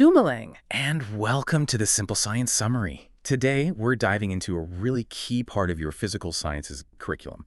Dumoulin. And welcome to the Simple Science Summary. Today, we're diving into a really key part of your physical sciences curriculum,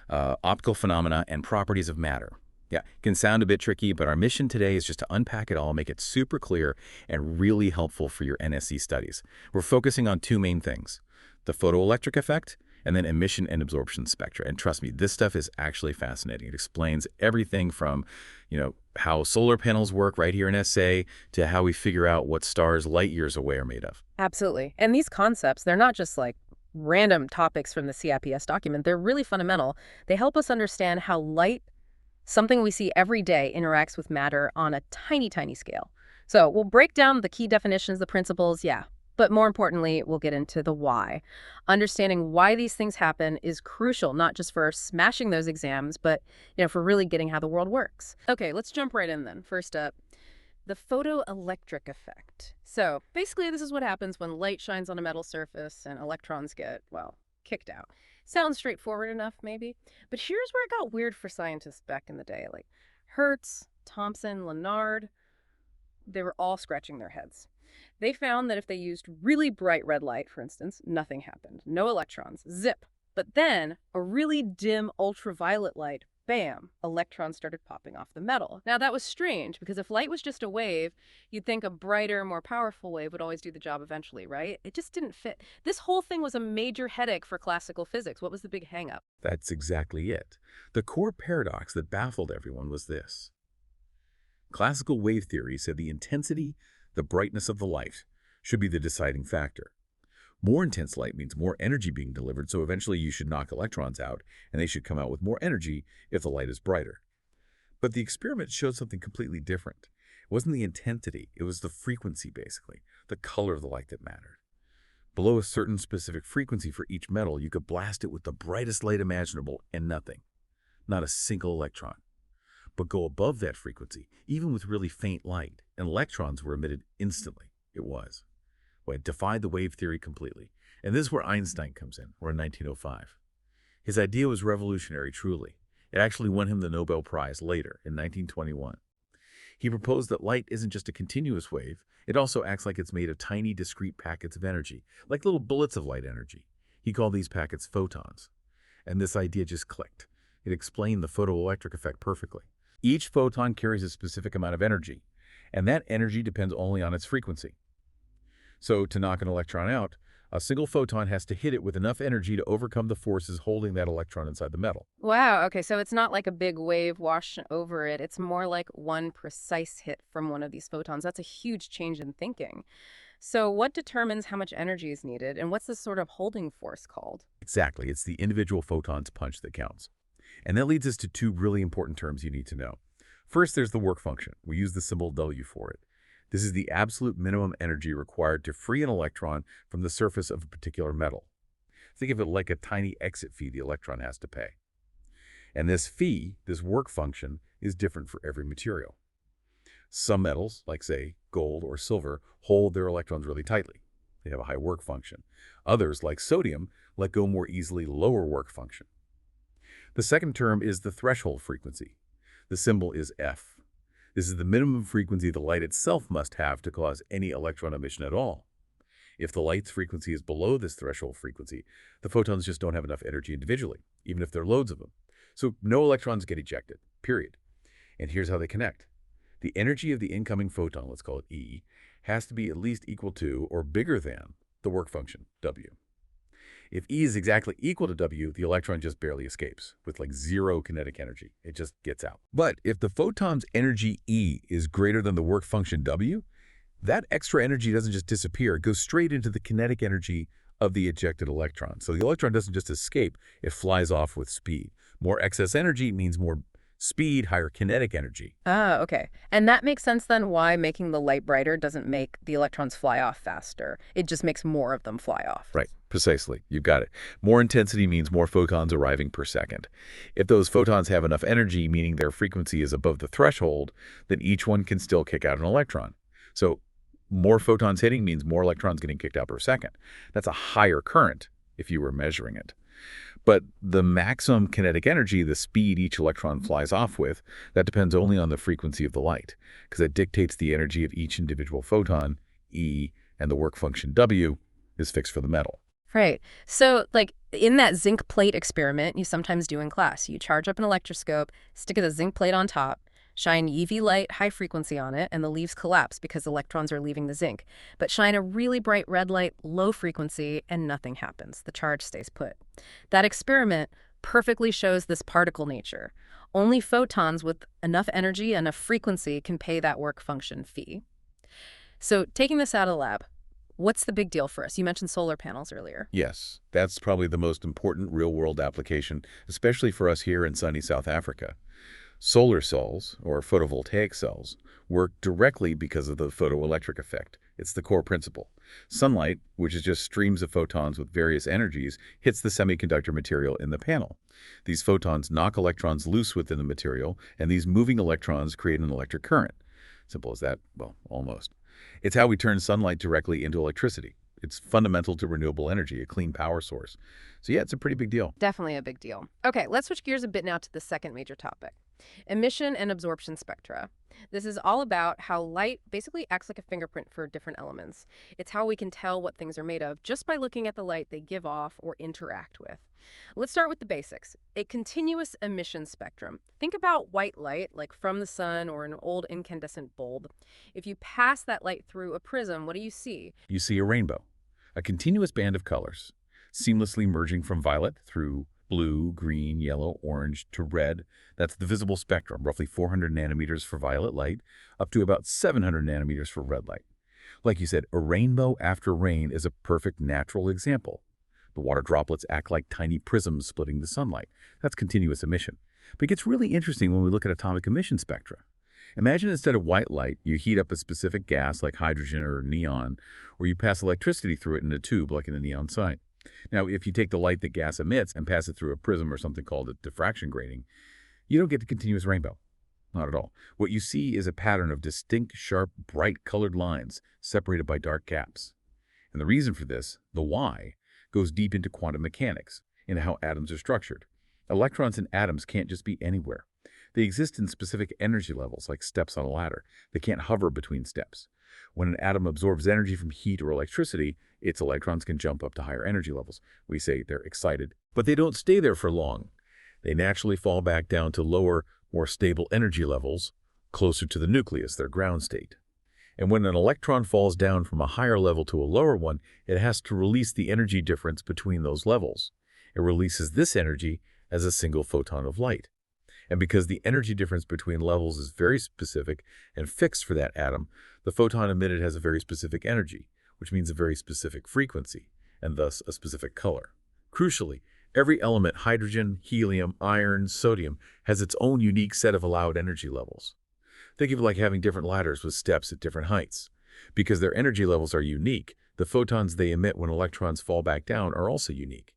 optical phenomena and properties of matter. Yeah, it can sound a bit tricky, but our mission today is just to unpack it all, make it super clear and really helpful for your NSC studies. We're focusing on two main things, the photoelectric effect and then emission and absorption spectra. And trust me, this stuff is actually fascinating. It explains everything from, how solar panels work right here in SA to how we figure out what stars light years away are made of. Absolutely. And these concepts, they're not just like random topics from the CIPS document. They're really fundamental. They help us understand how light, something we see every day, interacts with matter on a tiny, tiny scale. So we'll break down the key definitions, the principles, yeah. But more importantly, we'll get into the why. Understanding why these things happen is crucial, not just for smashing those exams, but for really getting how the world works. Okay, let's jump right in then. First up, the photoelectric effect. So basically, this is what happens when light shines on a metal surface and electrons get, well, kicked out. Sounds straightforward enough, maybe. But here's where it got weird for scientists back in the day. Like Hertz, Thomson, Lenard, they were all scratching their heads. They found that if they used really bright red light, for instance, nothing happened. No electrons. Zip. But then a really dim ultraviolet light, bam, electrons started popping off the metal. Now that was strange because if light was just a wave, you'd think a brighter, more powerful wave would always do the job eventually, right? It just didn't fit. This whole thing was a major headache for classical physics. What was the big hang-up? That's exactly it. The core paradox that baffled everyone was this. Classical wave theory said the intensity, the brightness of the light, should be the deciding factor. More intense light means more energy being delivered, so eventually you should knock electrons out, and they should come out with more energy if the light is brighter. But the experiment showed something completely different. It wasn't the intensity, it was the frequency, basically, the color of the light that mattered. Below a certain specific frequency for each metal, you could blast it with the brightest light imaginable and nothing. Not a single electron. But go above that frequency, even with really faint light, and electrons were emitted instantly. It was. Well, it defied the wave theory completely. And this is where Einstein comes in, or in 1905. His idea was revolutionary, truly. It actually won him the Nobel Prize later, in 1921. He proposed that light isn't just a continuous wave, it also acts like it's made of tiny, discrete packets of energy, like little bullets of light energy. He called these packets photons. And this idea just clicked. It explained the photoelectric effect perfectly. Each photon carries a specific amount of energy, and that energy depends only on its frequency. So to knock an electron out, a single photon has to hit it with enough energy to overcome the forces holding that electron inside the metal. Wow, okay, so it's not like a big wave wash over it. It's more like one precise hit from one of these photons. That's a huge change in thinking. So what determines how much energy is needed, and what's this sort of holding force called? Exactly, it's the individual photon's punch that counts. And that leads us to two really important terms you need to know. First, there's the work function. We use the symbol W for it. This is the absolute minimum energy required to free an electron from the surface of a particular metal. Think of it like a tiny exit fee the electron has to pay. And this fee, this work function, is different for every material. Some metals, like say gold or silver, hold their electrons really tightly. They have a high work function. Others, like sodium, let go more easily, lower work function. The second term is the threshold frequency. The symbol is F. This is the minimum frequency the light itself must have to cause any electron emission at all. If the light's frequency is below this threshold frequency, the photons just don't have enough energy individually, even if there are loads of them. So no electrons get ejected, period. And here's how they connect. The energy of the incoming photon, let's call it E, has to be at least equal to or bigger than the work function, W. If E is exactly equal to W, the electron just barely escapes, with like zero kinetic energy. It just gets out. But if the photon's energy E is greater than the work function W, that extra energy doesn't just disappear. It goes straight into the kinetic energy of the ejected electron. So the electron doesn't just escape, it flies off with speed. More excess energy means more speed, higher kinetic energy. Ah, okay. And that makes sense then why making the light brighter doesn't make the electrons fly off faster. It just makes more of them fly off. Right, precisely. You've got it. More intensity means more photons arriving per second. If those photons have enough energy, meaning their frequency is above the threshold, then each one can still kick out an electron. So more photons hitting means more electrons getting kicked out per second. That's a higher current if you were measuring it. But the maximum kinetic energy, the speed each electron flies off with, that depends only on the frequency of the light, because that dictates the energy of each individual photon, E, and the work function W is fixed for the metal. Right. So, like, in that zinc plate experiment you sometimes do in class, you charge up an electroscope, stick a zinc plate on top, shine UV light, high frequency on it, and the leaves collapse because electrons are leaving the zinc. But shine a really bright red light, low frequency, and nothing happens. The charge stays put. That experiment perfectly shows this particle nature. Only photons with enough energy, enough frequency can pay that work function phi. So, taking this out of the lab, what's the big deal for us? You mentioned solar panels earlier. Yes, that's probably the most important real-world application, especially for us here in sunny South Africa. Solar cells, or photovoltaic cells, work directly because of the photoelectric effect. It's the core principle. Sunlight, which is just streams of photons with various energies, hits the semiconductor material in the panel. These photons knock electrons loose within the material, and these moving electrons create an electric current. Simple as that? Well, almost. It's how we turn sunlight directly into electricity. It's fundamental to renewable energy, a clean power source. So yeah, it's a pretty big deal. Definitely a big deal. Okay, let's switch gears a bit now to the second major topic, emission and absorption spectra. This is all about how light basically acts like a fingerprint for different elements. It's how we can tell what things are made of just by looking at the light they give off or interact with. Let's start with the basics. A continuous emission spectrum. Think about white light, like from the sun or an old incandescent bulb. If you pass that light through a prism, what do you see? You see a rainbow, a continuous band of colors, seamlessly merging from violet through blue, green, yellow, orange to red. That's the visible spectrum, roughly 400 nanometers for violet light, up to about 700 nanometers for red light. Like you said, a rainbow after rain is a perfect natural example. The water droplets act like tiny prisms splitting the sunlight. That's continuous emission. But it gets really interesting when we look at atomic emission spectra. Imagine instead of white light, you heat up a specific gas like hydrogen or neon, or you pass electricity through it in a tube like in the neon sign. Now, if you take the light that gas emits and pass it through a prism or something called a diffraction grating, you don't get the continuous rainbow. Not at all. What you see is a pattern of distinct, sharp, bright colored lines separated by dark gaps. And the reason for this, the why, goes deep into quantum mechanics, into how atoms are structured. Electrons and atoms can't just be anywhere. They exist in specific energy levels, like steps on a ladder. They can't hover between steps. When an atom absorbs energy from heat or electricity, its electrons can jump up to higher energy levels. We say they're excited. But they don't stay there for long. They naturally fall back down to lower, more stable energy levels, closer to the nucleus, their ground state. And when an electron falls down from a higher level to a lower one, it has to release the energy difference between those levels. It releases this energy as a single photon of light. And because the energy difference between levels is very specific and fixed for that atom, the photon emitted has a very specific energy, which means a very specific frequency, and thus a specific color. Crucially, every element, hydrogen, helium, iron, sodium, has its own unique set of allowed energy levels. Think of it like having different ladders with steps at different heights. Because their energy levels are unique, the photons they emit when electrons fall back down are also unique.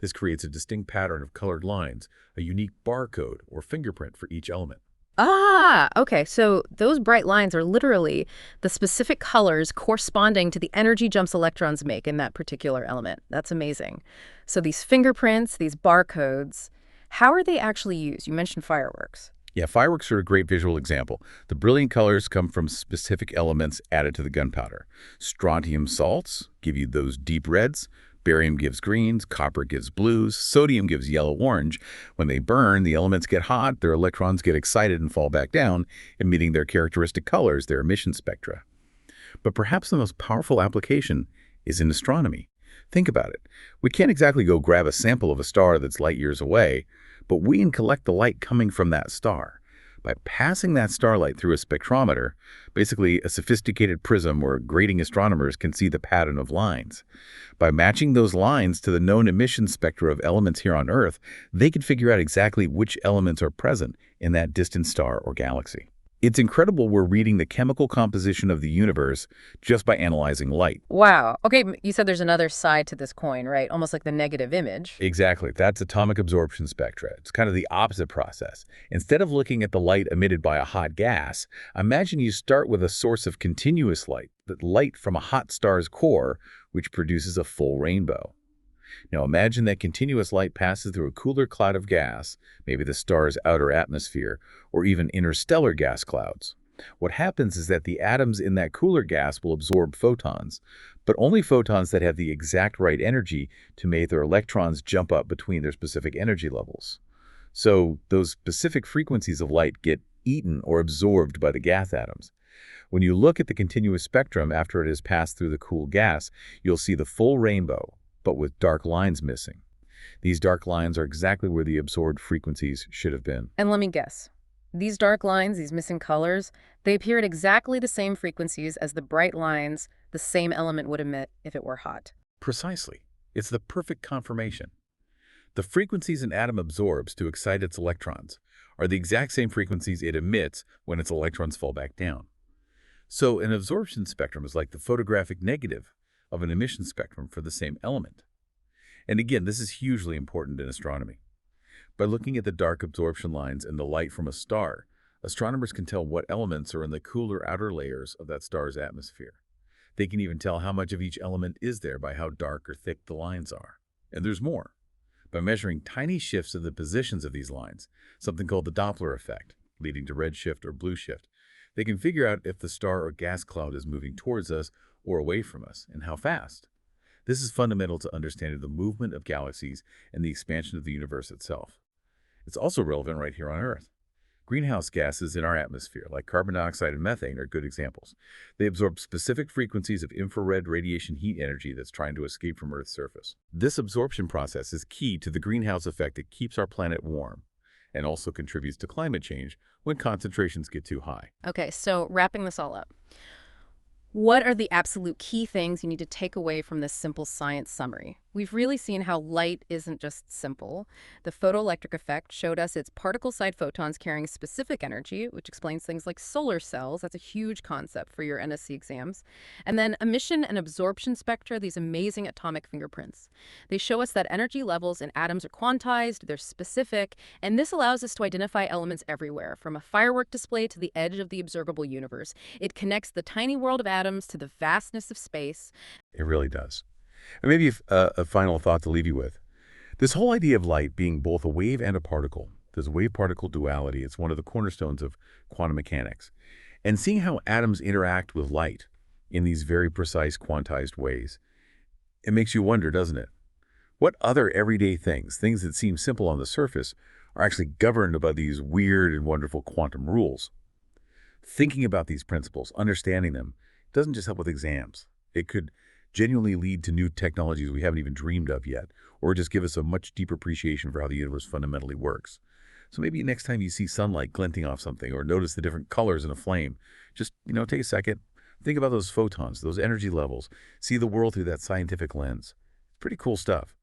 This creates a distinct pattern of colored lines, a unique barcode or fingerprint for each element. Ah, okay. So those bright lines are literally the specific colors corresponding to the energy jumps electrons make in that particular element. That's amazing. So these fingerprints, these barcodes, how are they actually used? You mentioned fireworks. Yeah, fireworks are a great visual example. The brilliant colors come from specific elements added to the gunpowder. Strontium salts give you those deep reds. Barium gives greens, copper gives blues, sodium gives yellow-orange. When they burn, the elements get hot, their electrons get excited and fall back down, emitting their characteristic colors, their emission spectra. But perhaps the most powerful application is in astronomy. Think about it. We can't exactly go grab a sample of a star that's light years away, but we can collect the light coming from that star. By passing that starlight through a spectrometer, basically a sophisticated prism where grating astronomers can see the pattern of lines. By matching those lines to the known emission spectra of elements here on Earth, they can figure out exactly which elements are present in that distant star or galaxy. It's incredible we're reading the chemical composition of the universe just by analyzing light. Wow. Okay, you said there's another side to this coin, right? Almost like the negative image. Exactly. That's atomic absorption spectra. It's kind of the opposite process. Instead of looking at the light emitted by a hot gas, imagine you start with a source of continuous light, the light from a hot star's core, which produces a full rainbow. Now imagine that continuous light passes through a cooler cloud of gas, maybe the star's outer atmosphere, or even interstellar gas clouds. What happens is that the atoms in that cooler gas will absorb photons, but only photons that have the exact right energy to make their electrons jump up between their specific energy levels. So those specific frequencies of light get eaten or absorbed by the gas atoms. When you look at the continuous spectrum after it has passed through the cool gas, you'll see the full rainbow, but with dark lines missing. These dark lines are exactly where the absorbed frequencies should have been. And let me guess. These dark lines, these missing colors, they appear at exactly the same frequencies as the bright lines the same element would emit if it were hot. Precisely. It's the perfect confirmation. The frequencies an atom absorbs to excite its electrons are the exact same frequencies it emits when its electrons fall back down. So an absorption spectrum is like the photographic negative of an emission spectrum for the same element. And again, this is hugely important in astronomy. By looking at the dark absorption lines and the light from a star, astronomers can tell what elements are in the cooler outer layers of that star's atmosphere. They can even tell how much of each element is there by how dark or thick the lines are. And there's more. By measuring tiny shifts in the positions of these lines, something called the Doppler effect, leading to redshift or blue shift, they can figure out if the star or gas cloud is moving towards us or away from us, and how fast. This is fundamental to understanding the movement of galaxies and the expansion of the universe itself. It's also relevant right here on Earth. Greenhouse gases in our atmosphere, like carbon dioxide and methane, are good examples. They absorb specific frequencies of infrared radiation heat energy that's trying to escape from Earth's surface. This absorption process is key to the greenhouse effect that keeps our planet warm and also contributes to climate change when concentrations get too high. Okay, so wrapping this all up. What are the absolute key things you need to take away from this simple science summary? We've really seen how light isn't just simple. The photoelectric effect showed us it's particle-side photons carrying specific energy, which explains things like solar cells. That's a huge concept for your NSC exams. And then emission and absorption spectra, these amazing atomic fingerprints. They show us that energy levels in atoms are quantized, they're specific, and this allows us to identify elements everywhere, from a firework display to the edge of the observable universe. It connects the tiny world of atoms to the vastness of space. It really does. And maybe a final thought to leave you with. This whole idea of light being both a wave and a particle, this wave-particle duality, it's one of the cornerstones of quantum mechanics. And seeing how atoms interact with light in these very precise quantized ways, it makes you wonder, doesn't it? What other everyday things that seem simple on the surface, are actually governed by these weird and wonderful quantum rules? Thinking about these principles, understanding them, doesn't just help with exams. It could genuinely lead to new technologies we haven't even dreamed of yet, or just give us a much deeper appreciation for how the universe fundamentally works. So maybe next time you see sunlight glinting off something or notice the different colors in a flame, just, take a second, think about those photons, those energy levels, see the world through that scientific lens. Pretty cool stuff.